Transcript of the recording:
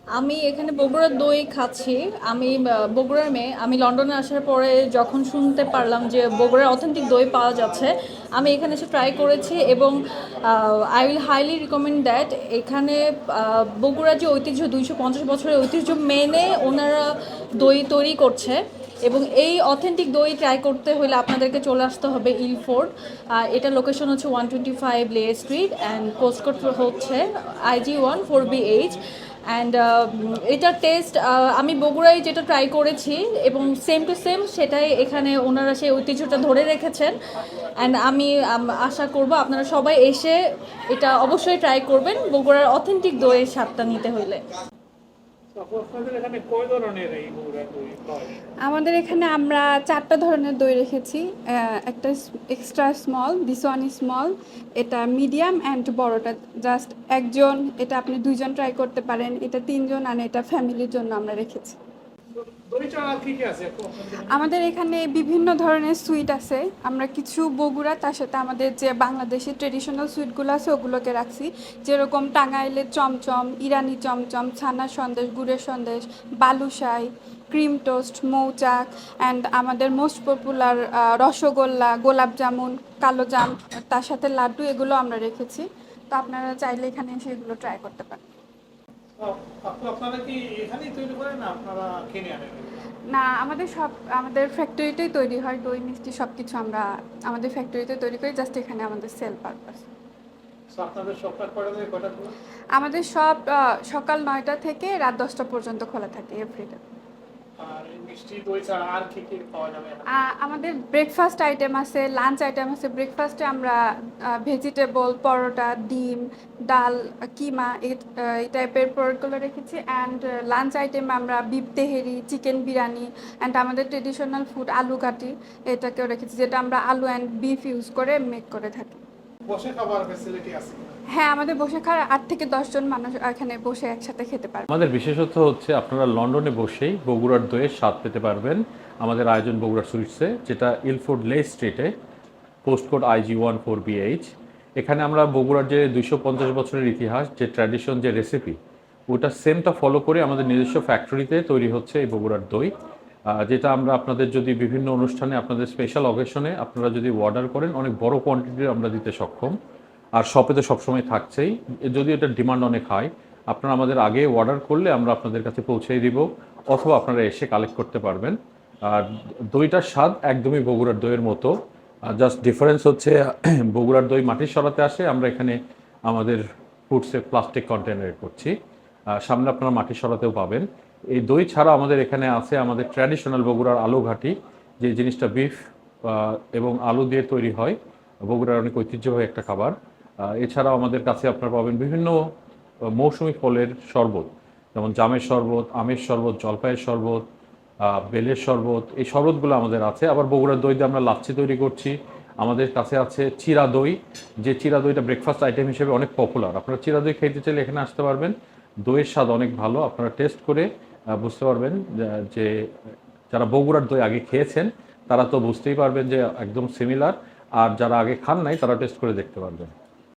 আমি এখানে বগুড়ার দই খাচ্ছি। আমি বগুড়ার মেয়ে। আমি লন্ডনে আসার পরে যখন শুনতে পারলাম যে বগুড়ার অথেন্টিক দই পাওয়া যাচ্ছে, আমি এখানে এসে ট্রাই করেছি এবং I will highly recommend that. এখানে বগুড়ার যে ঐতিহ্য, 250 বছরের ঐতিহ্য মেনে ওনারা দই তৈরি করছে। এবং এই অথেন্টিক দই ট্রাই করতে হলে আপনাদেরকে চলে আসতে হবে ইলফোর্ড। এটা লোকেশন হচ্ছে 125 লে স্ট্রিট, অ্যান্ড পোস্টকোড হচ্ছে IG14BH। অ্যান্ড এটার টেস্ট আমি বগুড়ায় যেটা ট্রাই করেছি এবং সেম টু সেম সেটাই এখানে ওনারা সেই ঐতিহ্যটা ধরে রেখেছেন। অ্যান্ড আমি আশা করব আপনারা সবাই এসে এটা অবশ্যই ট্রাই করবেন বগুড়ার অথেন্টিক দইয়ের স্বাদটা নিতে হলে। আমাদের এখানে আমরা 4টা ধরনের দই রেখেছি। একটা extra small, this one is small, এটা মিডিয়াম অ্যান্ড বড়টা জাস্ট একজন, এটা আপনি 2জন ট্রাই করতে পারেন, এটা 3জন, আর এটা ফ্যামিলির জন্য আমরা রেখেছি। আমাদের এখানে বিভিন্ন ধরনের সুইট আছে। আমরা কিছু বগুড়া, তার সাথে আমাদের যে বাংলাদেশি ট্রেডিশনাল সুইটগুলো আছে ওগুলোকে রাখছি, যেরকম টাঙ্গাইলের চমচম, ইরানি চমচম, ছানার সন্দেশ, গুড়ের সন্দেশ, বালুশাই, ক্রিম টোস্ট, মৌচাক, অ্যান্ড আমাদের মোস্ট পপুলার রসগোল্লা, গোলাপ জামুন, কালো জাম, তার সাথে লাড্ডু, এগুলো আমরা রেখেছি। তো আপনারা চাইলে এখানে এসে এগুলো ট্রাই করতে পারেন। আপনারা কি এখানেই তৈরি করেন না আপনারা কিনে আনেন? না, আমাদের ফ্যাক্টরিতেই তৈরি হয়, দই মিষ্টি সব কিছু আমরা আমাদের ফ্যাক্টরিতে তৈরি করি, জাস্ট এখানে আমাদের সেল পারপাস। আপনাদের শপটা কয়টা থেকে কয়টা খোলা? আমাদের সব সকাল 9টা থেকে রাত 10টা পর্যন্ত খোলা থাকে এভরিডে। আর এই মিষ্টি দই ছাড়া আর কি কি পাওয়া যাবে? আমাদের ব্রেকফাস্ট আইটেম আছে, লাঞ্চ আইটেম আছে। ব্রেকফাস্টে আমরা ভেজিটেবল, পরোটা, ডিম, ডাল, কিমা, এই টাইপের প্রোডাক্টগুলো রেখেছি। অ্যান্ড লাঞ্চ আইটেম আমরা beef Tehri, chicken biryani, and আমাদের ট্রেডিশনাল ফুড আলু কাটি, এটাকেও রেখেছি, যেটা আমরা আলু অ্যান্ড বিফ ইউজ করে মেক করে থাকি। বসে খাবার ফ্যাসিলিটি আছে? হ্যাঁ, আমাদের বসে খাওয়ার 8 থেকে 10 জন মানুষ এখানে বসে একসাথে খেতে পারবে। আমাদের বিশেষত্ব হচ্ছে আপনারা লন্ডনে বসেই বগুড়ার দইয়ের স্বাদ পেতে পারবেন আমাদের আয়োজন বগুড়া সুইটসে, যেটা ইলফোর্ড লে স্ট্রিটে, পোস্টকোড IG14BH। এখানে আমরা বগুড়ার যে 250 বছরের ইতিহাস, যে ট্র্যাডিশন, যে রেসিপি, ওটা সেমটা ফলো করে আমাদের নিজস্ব ফ্যাক্টরিতে তৈরি হচ্ছে এই বগুড়ার দই, যেটা আমরা আপনাদের যদি বিভিন্ন অনুষ্ঠানে, আপনাদের স্পেশাল অকেশনে আপনারা যদি অর্ডার করেন, অনেক বড় কোয়ান্টিটির আমরা দিতে সক্ষম। আর শপে তো সবসময় থাকছেই, যদি এটার ডিমান্ড অনেক হাই, আপনারা আমাদের আগে অর্ডার করলে আমরা আপনাদের কাছে পৌঁছে দিব, অথবা আপনারা এসে কালেক্ট করতে পারবেন। আর দইটার স্বাদ একদমই বগুড়ার দইয়ের মতো, জাস্ট ডিফারেন্স হচ্ছে বগুড়ার দই মাটির সরাতে আসে, আমরা এখানে আমাদের ফুডসে প্লাস্টিক কন্টেনারে করছি। সামনে আপনারা মাটির সরাতেও পাবেন। এই দই ছাড়া আমাদের এখানে আছে আমাদের ট্র্যাডিশনাল বগুড়ার আলু ঘাটি, যে জিনিসটা বিফ এবং আলু দিয়ে তৈরি হয়, বগুড়ার অনেক ঐতিহ্যবাহী একটা খাবার। এছাড়াও আমাদের কাছে আপনারা পাবেন বিভিন্ন মৌসুমি ফলের শরবত, যেমন জামের শরবত, আমের শরবত, জলপাইয়ের শরবত, বেলের শরবত, এই শরবতগুলো আমাদের আছে। আবার বগুড়ার দই দিয়ে আমরা লাচ্ছি তৈরি করছি। আমাদের কাছে আছে চিরা দই, যে চিরা দইটা ব্রেকফাস্ট আইটেম হিসেবে অনেক পপুলার। আপনারা চিরা দই খেতে চাইলে এখানে আসতে পারবেন। দইয়ের স্বাদ অনেক ভালো, আপনারা টেস্ট করে বুঝতে পারবেন যে যারা বগুড়ার দই আগে খেয়েছেন তারা তো বুঝতেই পারবেন যে একদম সিমিলার, আর যারা আগে খান নাই তারা টেস্ট করে দেখতে পারবেন।